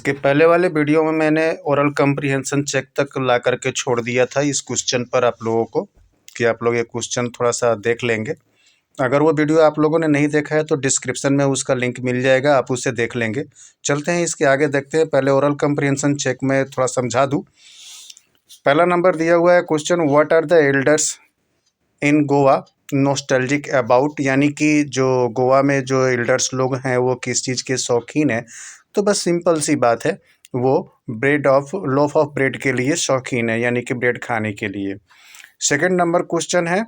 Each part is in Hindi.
ओके, पहले वाले वीडियो में मैंने ओरल कम्प्रीहेंशन चेक तक ला करके छोड़ दिया था इस क्वेश्चन पर आप लोगों को कि आप लोग ये क्वेश्चन थोड़ा सा देख लेंगे। अगर वो वीडियो आप लोगों ने नहीं देखा है तो डिस्क्रिप्शन में उसका लिंक मिल जाएगा, आप उसे देख लेंगे। चलते हैं इसके आगे, देखते हैं। पहले ओरल कम्प्रीहेंशन चेक में थोड़ा समझा दूँ। पहला नंबर दिया हुआ है question, what are the elders in Goa nostalgic about, यानी कि जो गोवा में जो एल्डर्स लोग हैं वो किस चीज़ के शौकीन हैं। तो बस सिंपल सी बात है, वो लोफ ऑफ ब्रेड के लिए शौकीन है, यानी कि ब्रेड खाने के लिए। सेकंड नंबर क्वेश्चन है,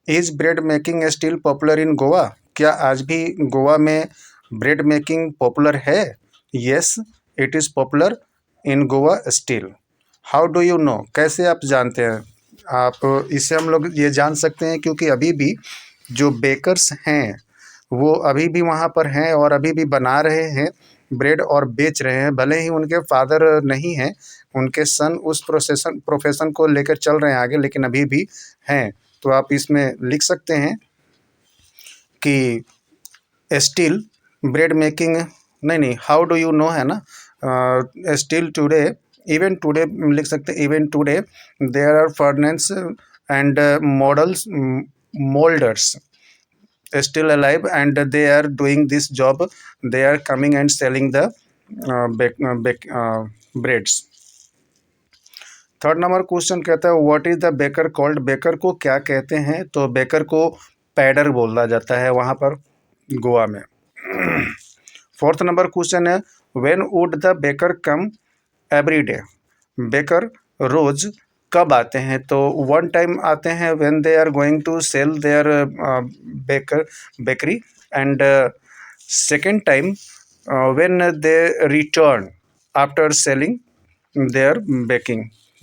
is bread making still popular in Goa, क्या आज भी गोवा में ब्रेड मेकिंग पॉपुलर है? Yes, it is popular in Goa still. How do you no, कैसे आप जानते हैं? आप इससे हम लोग ये जान सकते हैं क्योंकि अभी भी जो बेकर्स हैं वो अभी भी वहाँ पर हैं और अभी भी बना रहे हैं ब्रेड और बेच रहे हैं। भले ही उनके फादर नहीं हैं, उनके सन उस प्रोफेशन को लेकर चल रहे हैं आगे, लेकिन अभी भी हैं। तो आप इसमें लिख सकते हैं कि स्टिल ब्रेड मेकिंग, नहीं, हाउ डू यू नो है ना, स्टिल टुडे, इवन टुडे लिख सकते हैं। Even today there are furnace and models moulders still alive and they are doing this job. They are coming and selling the breads. Third number question कहता है, what is the baker called, baker को क्या कहते हैं? तो बेकर को पैडर बोला जाता है वहाँ पर गोवा में। फोर्थ नंबर क्वेश्चन है, when would the baker come every day, baker रोज कब आते हैं? तो वन टाइम आते हैं when they are going to sell their bakery, and second time when they return after selling their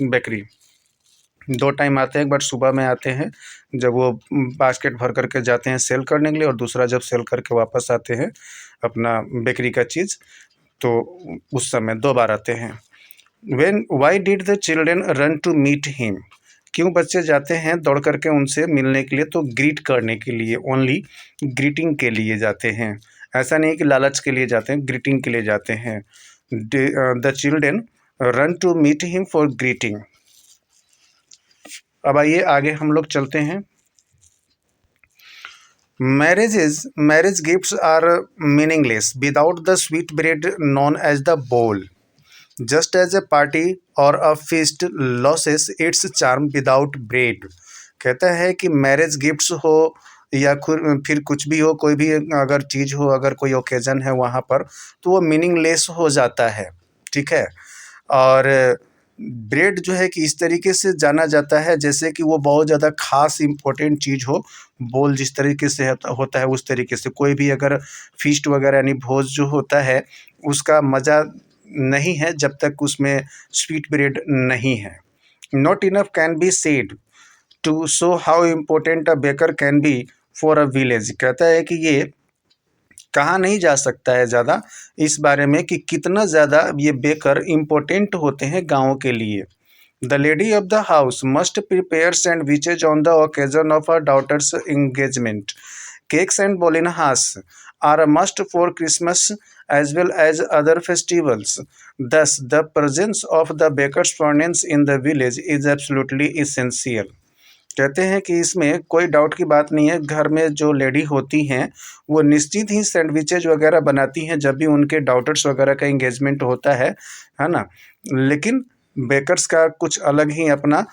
bakery. दो टाइम आते हैं, एक बार सुबह में आते हैं जब वो बास्केट भर करके जाते हैं सेल करने के लिए, और दूसरा जब सेल करके वापस आते हैं अपना बेकरी का चीज़, तो उस समय दो बार आते हैं। Why did the children run to meet him, क्यों बच्चे जाते हैं दौड़ करके उनसे मिलने के लिए? तो ग्रीट करने के लिए, ओनली ग्रीटिंग के लिए जाते हैं। ऐसा नहीं कि लालच के लिए जाते हैं, ग्रीटिंग के लिए जाते हैं। The children run to meet him for greeting. अब आइए आगे हम लोग चलते हैं। Marriage gifts are meaningless without the sweet bread known as the bol, just as a party or a feast loses its charm without bread. कहता है कि मैरिज गिफ्ट्स हो या फिर कुछ भी हो, कोई भी अगर चीज़ हो, अगर कोई ओकेजन है वहाँ पर, तो वो मीनिंगलेस हो जाता है, ठीक है। और ब्रेड जो है कि इस तरीके से जाना जाता है जैसे कि वो बहुत ज़्यादा खास इम्पोर्टेंट चीज़ हो। बोल जिस तरीके से होता है उस तरीके से, कोई भी अगर फीस्ट वगैरह यानी भोज जो होता है उसका मज़ा नहीं है जब तक उसमें स्वीट ब्रेड नहीं है। Not enough can be said to show how important a baker can be for a village. कहता है कि ये कहा नहीं जा सकता है ज़्यादा इस बारे में कि कितना ज़्यादा ये बेकर इम्पोर्टेंट होते हैं गाँव के लिए। The lady of the house must prepare sandwiches on the occasion of her daughter's engagement. Cakes and bolinas are a must for Christmas as well as other festivals. Thus, the presence of the baker's furnace in the village is absolutely essential. कहते हैं कि इसमें कोई डाउट की बात नहीं है, घर में जो लेडी होती हैं वो निश्चित ही सैंडविचेज वगैरह बनाती हैं जब भी उनके डॉटर्स वगैरह का इंगेजमेंट होता है ना। लेकिन बेकर्स का कुछ अलग ही अपना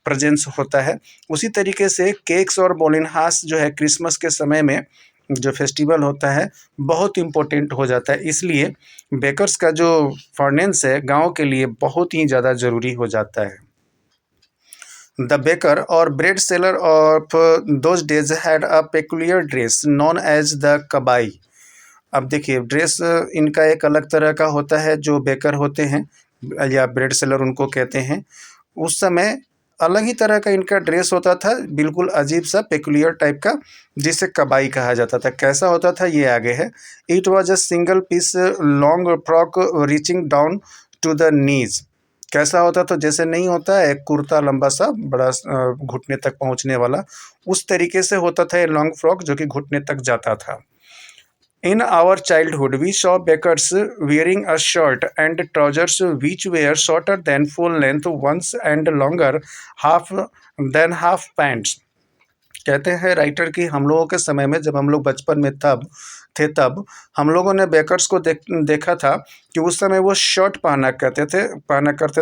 प्रेजेंस होता है। उसी तरीके से केक्स और बोलिनहास जो है क्रिसमस के समय में जो फेस्टिवल होता है बहुत इम्पोर्टेंट हो जाता है, इसलिए बेकर्स का जो फर्नेंस है गांव के लिए बहुत ही ज़्यादा ज़रूरी हो जाता है। द बेकर और bread seller of those days had a peculiar dress known as the kabai. अब देखिए, ड्रेस इनका एक अलग तरह का होता है, जो बेकर होते हैं या ब्रेड सेलर उनको कहते हैं। उस समय अलग ही तरह का इनका ड्रेस होता था, बिल्कुल अजीब सा पेकुलियर टाइप का, जिसे कबाई कहा जाता था। कैसा होता था ये आगे है। It was a single piece long frock reaching down to the knees. कैसा होता था? जैसे नहीं होता है एक कुर्ता लंबा सा बड़ा घुटने तक पहुंचने वाला, उस तरीके से होता था ये लॉन्ग फ्रॉक जो कि घुटने तक जाता था। In our childhood, we saw bakers wearing a shirt and trousers which were shorter than full length once and longer half than half pants. कहते हैं राइटर कि हम लोगों के समय में जब हम लोग बचपन में तब हम लोगों ने बेकर्स को देखा था कि उस समय वो शर्ट पहना करते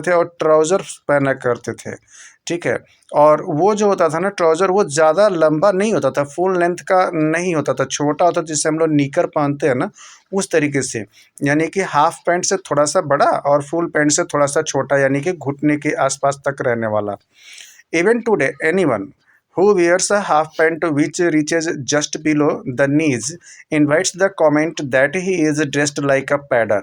थे और ट्राउज़र पहना करते थे, ठीक है। और वो जो होता था ना ट्राउज़र, वो ज़्यादा लंबा नहीं होता था, फुल लेंथ का नहीं होता था, छोटा होता था जिससे हम लोग निकर पहनते हैं ना, उस तरीके से। यानी कि हाफ पैंट से थोड़ा-सा बड़ा और फुल पैंट से थोड़ा-सा छोटा, यानी कि घुटने के आस-पास तक रहने वाला। Even today, anyone who wears a half pant which reaches just below the knees invites the comment that he is dressed like a padder.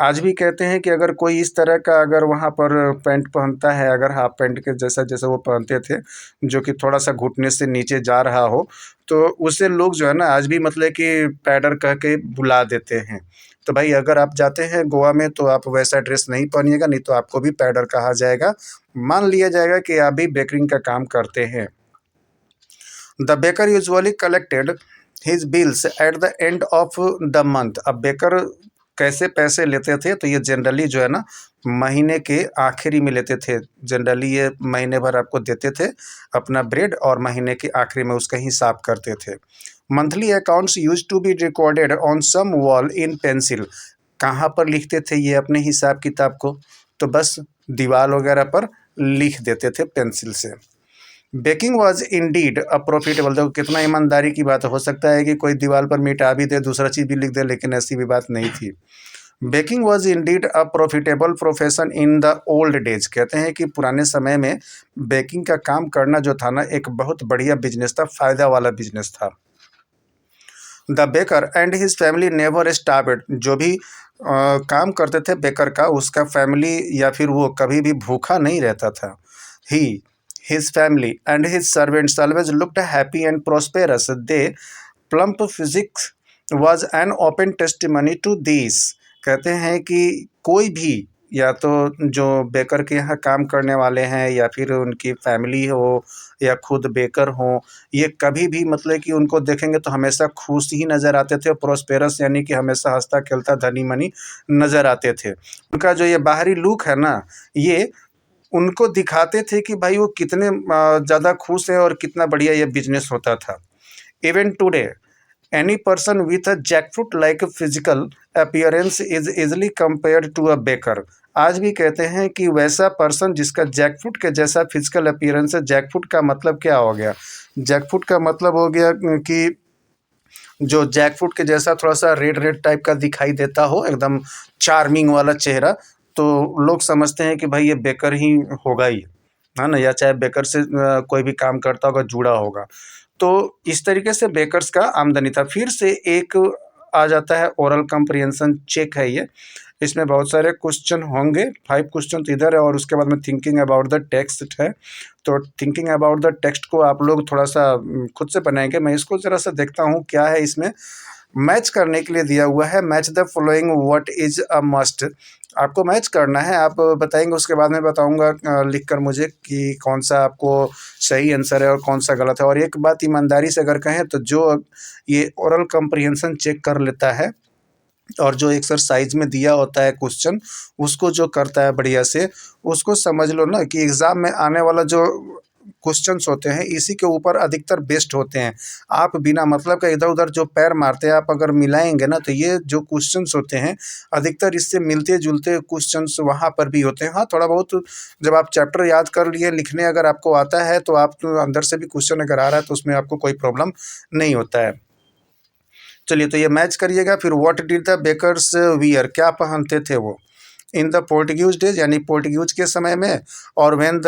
आज भी कहते हैं कि अगर कोई इस तरह का अगर वहाँ पर पैंट पहनता है, अगर हाफ पैंट के जैसा जैसे वो पहनते थे, जो कि थोड़ा सा घुटने से नीचे जा रहा हो, तो उसे लोग जो है ना आज भी मतलब कि पैडर कह के बुला देते हैं। तो भाई अगर आप जाते हैं गोवा में तो आप वैसा ड्रेस नहीं पहनिएगा, नहीं तो आपको भी पैडर कहा जाएगा, मान लिया जाएगा कि आप भी बेकरिंग का काम करते हैं। The baker usually collected his bills at the end of the month. अब बेकर कैसे पैसे लेते थे, तो ये जनरली जो है ना महीने के आखिरी में लेते थे। जनरली ये महीने भर आपको देते थे अपना ब्रेड और महीने के आखिरी में उसका हिसाब करते थे। Monthly accounts use to be recorded on some wall in pencil. कहाँ पर लिखते थे ये अपने हिसाब किताब को, तो बस दीवार वगैरह पर लिख देते थे पेंसिल से। Baking was indeed a profitable. देखो कितना ईमानदारी की बात हो सकता है कि कोई दीवार पर मिटा भी दे, दूसरा चीज़ भी लिख दे, लेकिन ऐसी भी बात नहीं थी। Baking was indeed a profitable profession in the old days. कहते हैं कि पुराने समय में बेकिंग का काम करना जो था ना एक बहुत बढ़िया बिजनेस था, फ़ायदा वाला बिजनेस था। The baker and his family never starved. जो भी काम करते थे बेकर का, उसका फैमिली या फिर वो कभी भी भूखा नहीं रहता था। ही his family and his servants always looked happy and prosperous. They plump physics was an open testimony to this. कहते हैं कि कोई भी या तो जो बेकर के यहाँ काम करने वाले हैं या फिर उनकी फैमिली हो या खुद बेकर हो, ये कभी भी मतलब कि उनको देखेंगे तो हमेशा खुश ही नज़र आते थे। प्रोस्पेरस यानी कि हमेशा हंसता खेलता धनी मनी नज़र आते थे। उनका जो ये बाहरी लुक है ना, ये उनको दिखाते थे कि भाई वो कितने ज़्यादा खुश हैं और कितना बढ़िया ये बिजनेस होता था। Even today any person with a jackfruit like physical appearance is easily compared to a baker. आज भी कहते हैं कि वैसा पर्सन जिसका जैकफ्रूट के जैसा फिजिकल अपीयरेंस है। जैकफ्रूट का मतलब क्या हो गया? जैकफ्रूट का मतलब हो गया कि जो जैकफ्रूट के जैसा थोड़ा सा रेड रेड टाइप का दिखाई देता हो, एकदम चार्मिंग वाला चेहरा, तो लोग समझते हैं कि भाई ये बेकर ही होगा ही, है ना, या चाहे बेकर से कोई भी काम करता होगा, जुड़ा होगा। तो इस तरीके से बेकर्स का आमदनी था। फिर से एक आ जाता है ओरल कंप्रिहेंशन चेक है ये। इसमें बहुत सारे क्वेश्चन होंगे, 5 क्वेश्चन तो इधर है और उसके बाद में थिंकिंग अबाउट द टेक्स्ट है। तो थिंकिंग अबाउट द टेक्स्ट को आप लोग थोड़ा सा खुद से बनाएंगे। मैं इसको ज़रा सा देखता हूँ क्या है इसमें। मैच करने के लिए दिया हुआ है, match the following what is a must. आपको मैच करना है, आप बताएंगे, उसके बाद में बताऊंगा लिख कर मुझे कि कौन सा आपको सही आंसर है और कौन सा गलत है। और एक बात ईमानदारी से अगर कहें तो जो ये ओरल कंप्रिहेंशन चेक कर लेता है और जो एक्सरसाइज में दिया होता है क्वेश्चन, उसको जो करता है बढ़िया से, उसको समझ लो ना कि एग्ज़ाम में आने वाला जो क्वेश्चंस होते हैं इसी के ऊपर अधिकतर बेस्ड होते हैं। आप बिना मतलब का इधर उधर जो पैर मारते हैं, आप अगर मिलाएंगे ना तो ये जो क्वेश्चंस होते हैं अधिकतर इससे मिलते जुलते क्वेश्चंस वहाँ पर भी होते हैं। हाँ, थोड़ा बहुत जब आप चैप्टर याद कर लिए, लिखने अगर आपको आता है तो आप तो अंदर से भी क्वेश्चन अगर आ रहा है तो उसमें आपको कोई प्रॉब्लम नहीं होता है। चलिए, तो ये मैच करिएगा। फिर what did the bakers wear, क्या पहनते थे वो इन द पोर्टुगीज डेज, यानी पोर्टुगीज के समय में, और when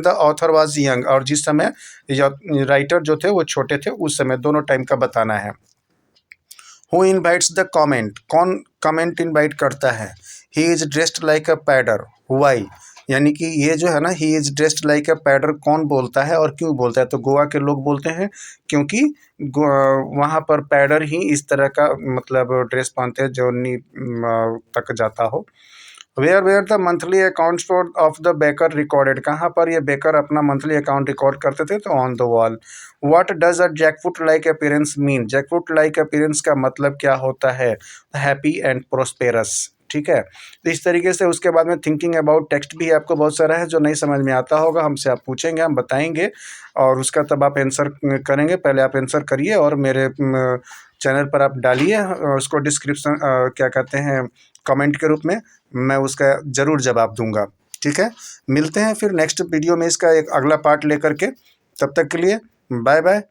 the author was young, और जिस समय राइटर जो थे वो छोटे थे, उस समय दोनों टाइम का बताना है। हु इनवाइट्स द कमेंट, कौन कमेंट इनवाइट करता है? He is dressed like a pader, why, यानी कि ये जो है ना he is dressed like a pader, कौन बोलता है और क्यों बोलता है? तो गोवा के लोग बोलते हैं, क्योंकि वहाँ पर पैडर ही इस तरह का मतलब ड्रेस पहनते हैं जो नी तक जाता हो। Where the monthly accounts for of the baker recorded, कहाँ पर ये बेकर अपना मंथली अकाउंट रिकॉर्ड करते थे? तो on the wall. What does a jackfruit like appearance mean, jackfruit like appearance का मतलब क्या होता है? Happy and prosperous. ठीक है, तो इस तरीके से उसके बाद में थिंकिंग अबाउट टेक्स्ट भी आपको बहुत सारा है, जो नहीं समझ में आता होगा हमसे आप पूछेंगे, हम बताएंगे और उसका तब आप आंसर करेंगे। पहले आप आंसर करिए और मेरे चैनल पर आप डालिए उसको डिस्क्रिप्शन क्या कहते हैं, कमेंट के रूप में, मैं उसका ज़रूर जवाब दूंगा। ठीक है, मिलते हैं फिर नेक्स्ट वीडियो में इसका एक अगला पार्ट लेकर के। तब तक के लिए बाय बाय।